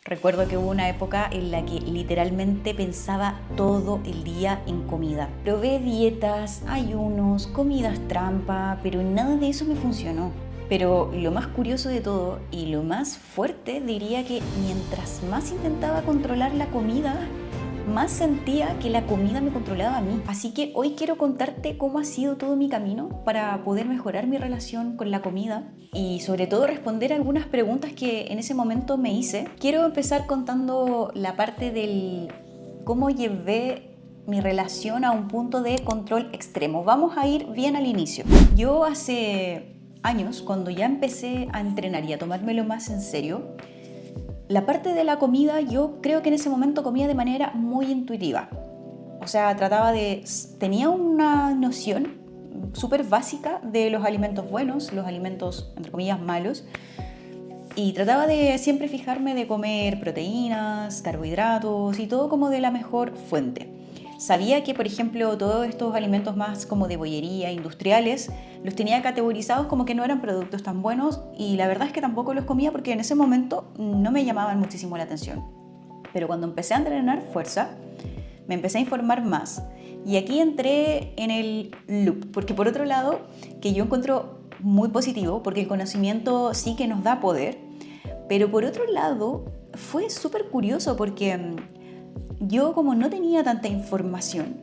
Recuerdo que hubo una época en la que literalmente pensaba todo el día en comida. Probé dietas, ayunos, comidas trampa, pero nada de eso me funcionó. Pero lo más curioso de todo y lo más fuerte diría que mientras más intentaba controlar la comida, más sentía que la comida me controlaba a mí. Así que hoy quiero contarte cómo ha sido todo mi camino para poder mejorar mi relación con la comida y sobre todo responder algunas preguntas que en ese momento me hice. Quiero empezar contando la parte del cómo llevé mi relación a un punto de control extremo. Vamos a ir bien al inicio. Yo hace años, cuando ya empecé a entrenar y a tomármelo más en serio, la parte de la comida yo creo que en ese momento comía de manera muy intuitiva. O sea, tenía una noción súper básica de los alimentos buenos, los alimentos, entre comillas, malos. Y trataba de siempre fijarme de comer proteínas, carbohidratos y todo como de la mejor fuente. Sabía que, por ejemplo, todos estos alimentos más como de bollería, industriales, los tenía categorizados como que no eran productos tan buenos y la verdad es que tampoco los comía porque en ese momento no me llamaban muchísimo la atención. Pero cuando empecé a entrenar fuerza, me empecé a informar más y aquí entré en el loop, porque por otro lado, que yo encuentro muy positivo, porque el conocimiento sí que nos da poder, pero por otro lado fue súper curioso porque yo como no tenía tanta información,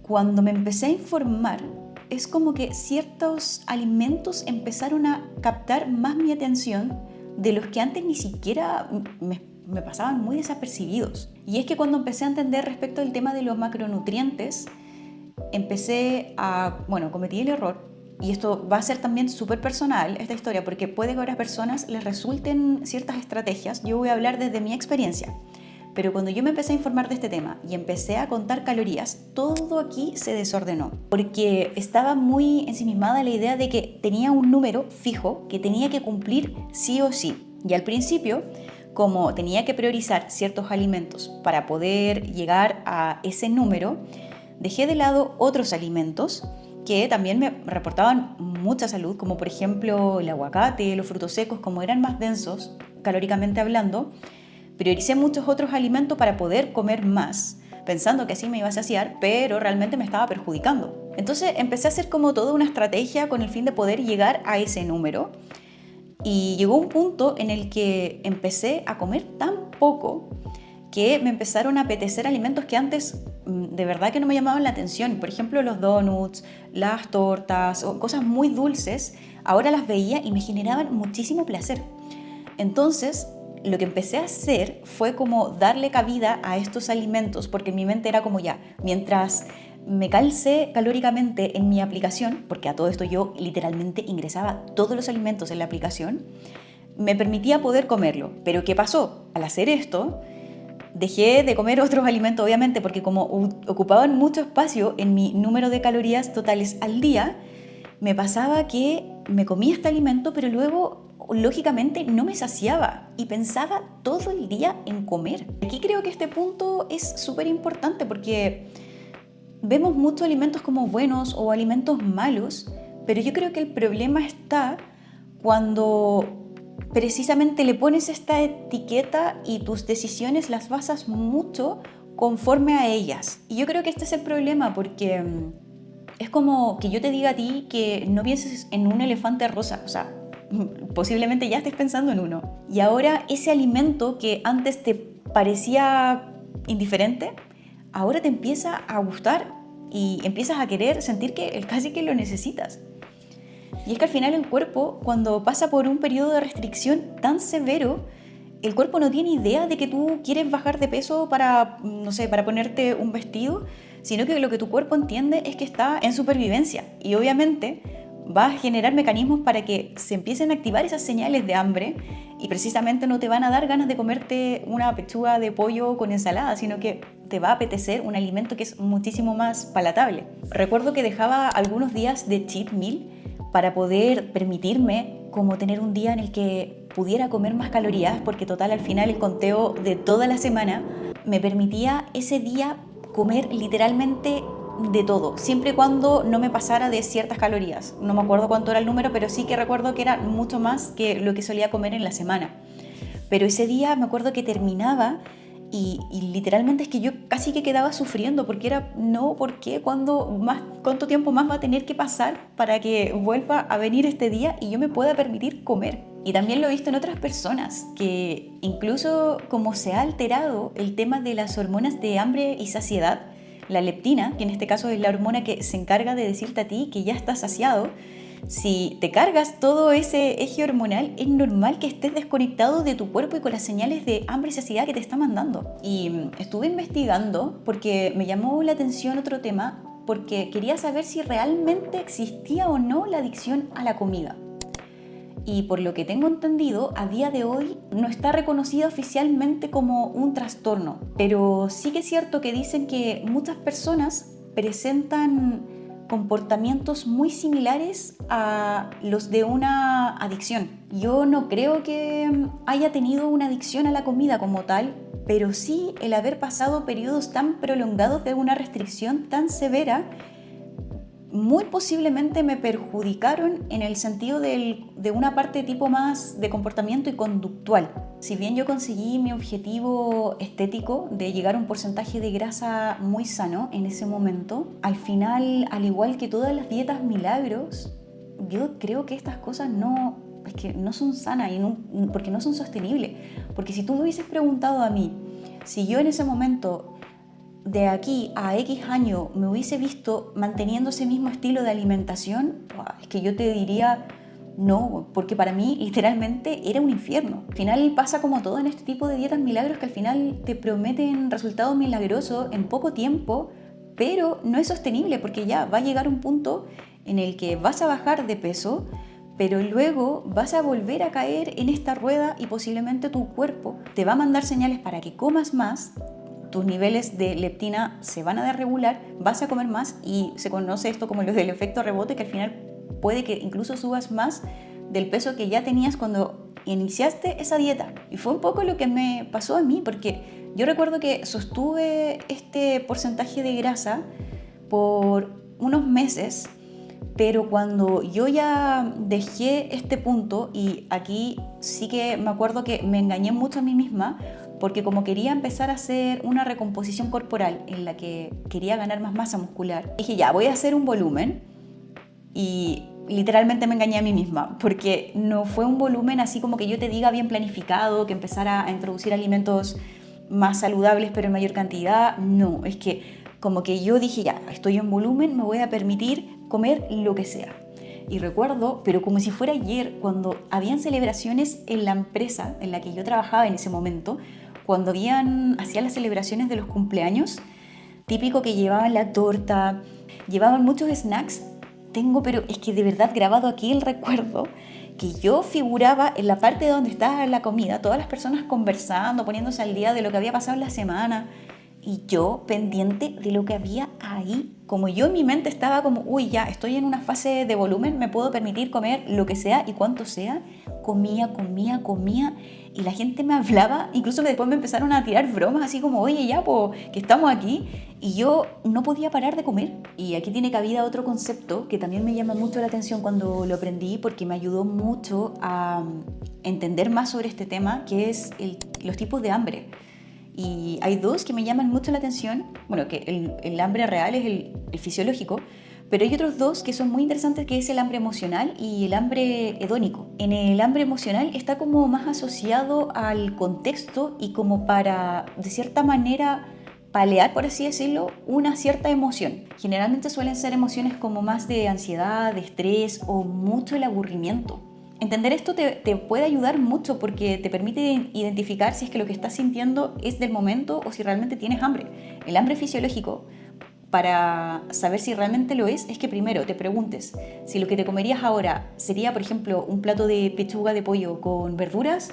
cuando me empecé a informar, es como que ciertos alimentos empezaron a captar más mi atención de los que antes ni siquiera me pasaban muy desapercibidos. Y es que cuando empecé a entender respecto al tema de los macronutrientes, cometí el error, y esto va a ser también súper personal esta historia, porque puede que a otras personas les resulten ciertas estrategias. Yo voy a hablar desde mi experiencia. Pero cuando yo me empecé a informar de este tema y empecé a contar calorías, todo aquí se desordenó. Porque estaba muy ensimismada en la idea de que tenía un número fijo que tenía que cumplir sí o sí. Y al principio, como tenía que priorizar ciertos alimentos para poder llegar a ese número, dejé de lado otros alimentos que también me reportaban mucha salud, como por ejemplo el aguacate, los frutos secos, como eran más densos, calóricamente hablando. Prioricé muchos otros alimentos para poder comer más, pensando que así me iba a saciar, pero realmente me estaba perjudicando. Entonces empecé a hacer como toda una estrategia con el fin de poder llegar a ese número. Y llegó un punto en el que empecé a comer tan poco que me empezaron a apetecer alimentos que antes de verdad que no me llamaban la atención. Por ejemplo, los donuts, las tortas o cosas muy dulces, ahora las veía y me generaban muchísimo placer. Entonces, lo que empecé a hacer fue como darle cabida a estos alimentos, porque en mi mente era como ya, mientras me calce calóricamente en mi aplicación, porque a todo esto yo literalmente ingresaba todos los alimentos en la aplicación, me permitía poder comerlo. Pero ¿qué pasó? Al hacer esto, dejé de comer otros alimentos, obviamente, porque como ocupaban mucho espacio en mi número de calorías totales al día, me pasaba que me comía este alimento, pero luego lógicamente no me saciaba y pensaba todo el día en comer. Aquí creo que este punto es súper importante porque vemos muchos alimentos como buenos o alimentos malos, pero yo creo que el problema está cuando precisamente le pones esta etiqueta y tus decisiones las basas mucho conforme a ellas. Y yo creo que este es el problema porque es como que yo te diga a ti que no pienses en un elefante rosa, o sea, posiblemente ya estés pensando en uno. Y ahora ese alimento que antes te parecía indiferente, ahora te empieza a gustar y empiezas a querer sentir que casi que lo necesitas. Y es que al final el cuerpo, cuando pasa por un periodo de restricción tan severo, el cuerpo no tiene idea de que tú quieres bajar de peso para, no sé, para ponerte un vestido, sino que lo que tu cuerpo entiende es que está en supervivencia. Y obviamente va a generar mecanismos para que se empiecen a activar esas señales de hambre y precisamente no te van a dar ganas de comerte una pechuga de pollo con ensalada, sino que te va a apetecer un alimento que es muchísimo más palatable. Recuerdo que dejaba algunos días de cheat meal para poder permitirme como tener un día en el que pudiera comer más calorías, porque total al final el conteo de toda la semana me permitía ese día comer literalmente de todo, siempre y cuando no me pasara de ciertas calorías. No me acuerdo cuánto era el número, pero sí que recuerdo que era mucho más que lo que solía comer en la semana. Pero ese día me acuerdo que terminaba y literalmente es que yo casi que quedaba sufriendo porque era, no, ¿por qué? ¿Cuánto tiempo más va a tener que pasar para que vuelva a venir este día y yo me pueda permitir comer? Y también lo he visto en otras personas, que incluso como se ha alterado el tema de las hormonas de hambre y saciedad, la leptina, que en este caso es la hormona que se encarga de decirte a ti que ya estás saciado, si te cargas todo ese eje hormonal, es normal que estés desconectado de tu cuerpo y con las señales de hambre y saciedad que te está mandando. Y estuve investigando porque me llamó la atención otro tema, porque quería saber si realmente existía o no la adicción a la comida. Y por lo que tengo entendido, a día de hoy no está reconocida oficialmente como un trastorno, pero sí que es cierto que dicen que muchas personas presentan comportamientos muy similares a los de una adicción. Yo no creo que haya tenido una adicción a la comida como tal, pero sí el haber pasado periodos tan prolongados de una restricción tan severa muy posiblemente me perjudicaron en el sentido de una parte tipo más de comportamiento y conductual. Si bien yo conseguí mi objetivo estético de llegar a un porcentaje de grasa muy sano en ese momento, al final, al igual que todas las dietas milagros, yo creo que estas cosas es que no son sanas y porque no son sostenibles. Porque si tú me hubieses preguntado a mí si yo en ese momento de aquí a X año me hubiese visto manteniendo ese mismo estilo de alimentación, es que yo te diría no, porque para mí literalmente era un infierno. Al final pasa como todo en este tipo de dietas milagros, que al final te prometen resultados milagrosos en poco tiempo, pero no es sostenible porque ya va a llegar un punto en el que vas a bajar de peso, pero luego vas a volver a caer en esta rueda y posiblemente tu cuerpo te va a mandar señales para que comas más. Tus niveles de leptina se van a desregular, vas a comer más y se conoce esto como lo del efecto rebote, que al final puede que incluso subas más del peso que ya tenías cuando iniciaste esa dieta. Y fue un poco lo que me pasó a mí, porque yo recuerdo que sostuve este porcentaje de grasa por unos meses, pero cuando yo ya dejé este punto, y aquí sí que me acuerdo que me engañé mucho a mí misma, porque como quería empezar a hacer una recomposición corporal en la que quería ganar más masa muscular, dije ya, voy a hacer un volumen y literalmente me engañé a mí misma, porque no fue un volumen así como que yo te diga bien planificado, que empezara a introducir alimentos más saludables pero en mayor cantidad. No, es que como que yo dije ya, estoy en volumen, me voy a permitir comer lo que sea. Y recuerdo, pero como si fuera ayer, cuando habían celebraciones en la empresa en la que yo trabajaba en ese momento, cuando hacían las celebraciones de los cumpleaños, típico que llevaban la torta, llevaban muchos snacks. Pero es que de verdad grabado aquí el recuerdo que yo figuraba en la parte donde estaba la comida, todas las personas conversando, poniéndose al día de lo que había pasado en la semana, y yo pendiente de lo que había ahí. Como yo en mi mente estaba como, uy, ya estoy en una fase de volumen, me puedo permitir comer lo que sea y cuanto sea, comía, y la gente me hablaba, incluso después me empezaron a tirar bromas así como, oye, ya, que estamos aquí, y yo no podía parar de comer. Y aquí tiene cabida otro concepto que también me llama mucho la atención cuando lo aprendí, porque me ayudó mucho a entender más sobre este tema, que es los tipos de hambre. Y hay dos que me llaman mucho la atención, bueno, que el hambre real es el fisiológico, pero hay otros dos que son muy interesantes, que es el hambre emocional y el hambre hedónico. En el hambre emocional está como más asociado al contexto y como para, de cierta manera, paliar, por así decirlo, una cierta emoción. Generalmente suelen ser emociones como más de ansiedad, de estrés o mucho el aburrimiento. Entender esto te puede ayudar mucho porque te permite identificar si es que lo que estás sintiendo es del momento o si realmente tienes hambre. El hambre fisiológico, para saber si realmente lo es que primero te preguntes si lo que te comerías ahora sería, por ejemplo, un plato de pechuga de pollo con verduras,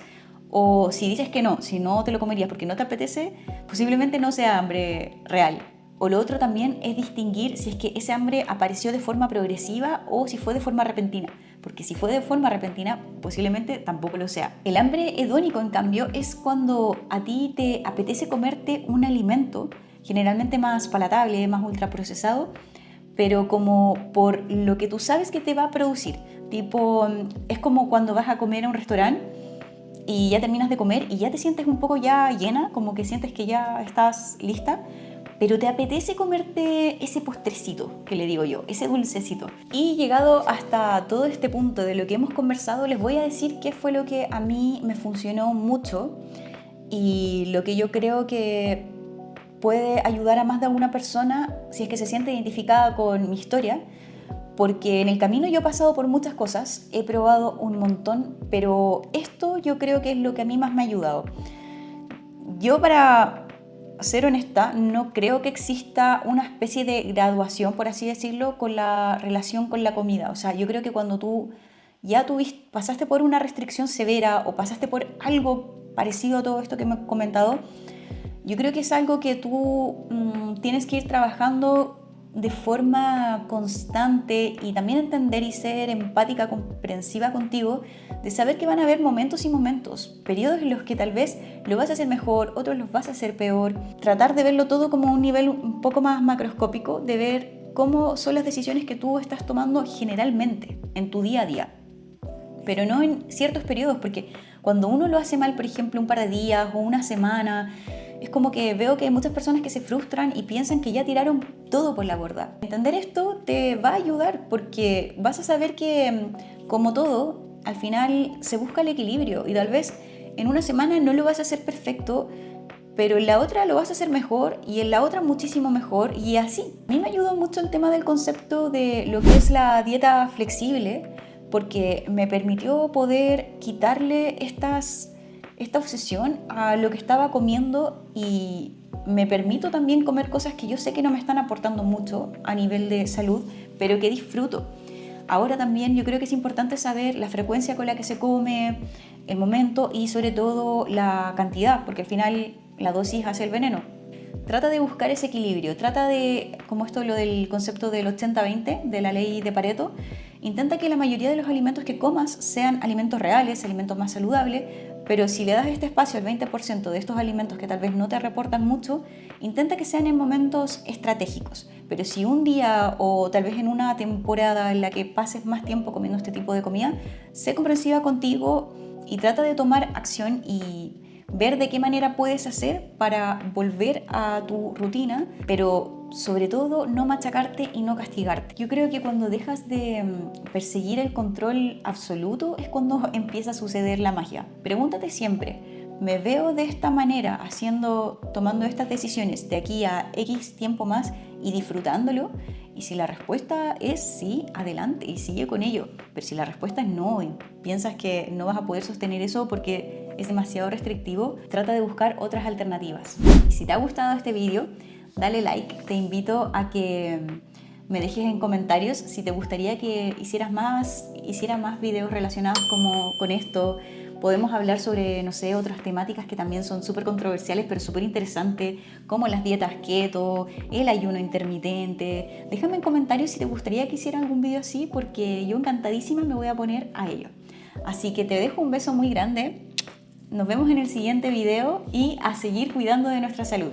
o si dices que no, si no te lo comerías porque no te apetece, posiblemente no sea hambre real. O lo otro también es distinguir si es que ese hambre apareció de forma progresiva o si fue de forma repentina, porque si fue de forma repentina, posiblemente tampoco lo sea. El hambre hedónico, en cambio, es cuando a ti te apetece comerte un alimento generalmente más palatable, más ultraprocesado, pero como por lo que tú sabes que te va a producir. Tipo, es como cuando vas a comer a un restaurante y ya terminas de comer y ya te sientes un poco ya llena, como que sientes que ya estás lista, pero te apetece comerte ese postrecito, que le digo yo, ese dulcecito. Y llegado hasta todo este punto de lo que hemos conversado, les voy a decir qué fue lo que a mí me funcionó mucho y lo que yo creo que puede ayudar a más de alguna persona si es que se siente identificada con mi historia, porque en el camino yo he pasado por muchas cosas, he probado un montón, pero esto yo creo que es lo que a mí más me ha ayudado. Yo, para ser honesta, no creo que exista una especie de graduación, por así decirlo, con la relación con la comida. O sea, yo creo que cuando tú ya pasaste por una restricción severa o pasaste por algo parecido a todo esto que me he comentado, yo creo que es algo que tú tienes que ir trabajando de forma constante y también entender y ser empática, comprensiva contigo, de saber que van a haber momentos y momentos, periodos en los que tal vez lo vas a hacer mejor, otros los vas a hacer peor. Tratar de verlo todo como un nivel un poco más macroscópico, de ver cómo son las decisiones que tú estás tomando generalmente en tu día a día, pero no en ciertos periodos, porque cuando uno lo hace mal, por ejemplo, un par de días o una semana, es como que veo que hay muchas personas que se frustran y piensan que ya tiraron todo por la borda. Entender esto te va a ayudar porque vas a saber que, como todo, al final se busca el equilibrio y tal vez en una semana no lo vas a hacer perfecto, pero en la otra lo vas a hacer mejor y en la otra muchísimo mejor y así. A mí me ayudó mucho el tema del concepto de lo que es la dieta flexible, porque me permitió poder quitarle esta obsesión a lo que estaba comiendo y me permito también comer cosas que yo sé que no me están aportando mucho a nivel de salud, pero que disfruto. Ahora también yo creo que es importante saber la frecuencia con la que se come, el momento y sobre todo la cantidad, porque al final la dosis hace el veneno. Trata de buscar ese equilibrio, trata de, como esto lo del concepto del 80-20, de la ley de Pareto, intenta que la mayoría de los alimentos que comas sean alimentos reales, alimentos más saludables, pero si le das este espacio al 20% de estos alimentos que tal vez no te reportan mucho, intenta que sean en momentos estratégicos. Pero si un día o tal vez en una temporada en la que pases más tiempo comiendo este tipo de comida, sé comprensiva contigo y trata de tomar acción y ver de qué manera puedes hacer para volver a tu rutina, pero sobre todo no machacarte y no castigarte. Yo creo que cuando dejas de perseguir el control absoluto es cuando empieza a suceder la magia. Pregúntate siempre, ¿me veo de esta manera tomando estas decisiones de aquí a X tiempo más y disfrutándolo? Y si la respuesta es sí, adelante y sigue con ello. Pero si la respuesta es no y piensas que no vas a poder sostener eso porque es demasiado restrictivo, trata de buscar otras alternativas. Y si te ha gustado este video, dale like. Te invito a que me dejes en comentarios si te gustaría que hiciera más videos relacionados con esto. Podemos hablar sobre, no sé, otras temáticas que también son súper controversiales, pero súper interesantes, como las dietas keto, el ayuno intermitente. Déjame en comentarios si te gustaría que hiciera algún video así, porque yo encantadísima me voy a poner a ello. Así que te dejo un beso muy grande. Nos vemos en el siguiente video y a seguir cuidando de nuestra salud.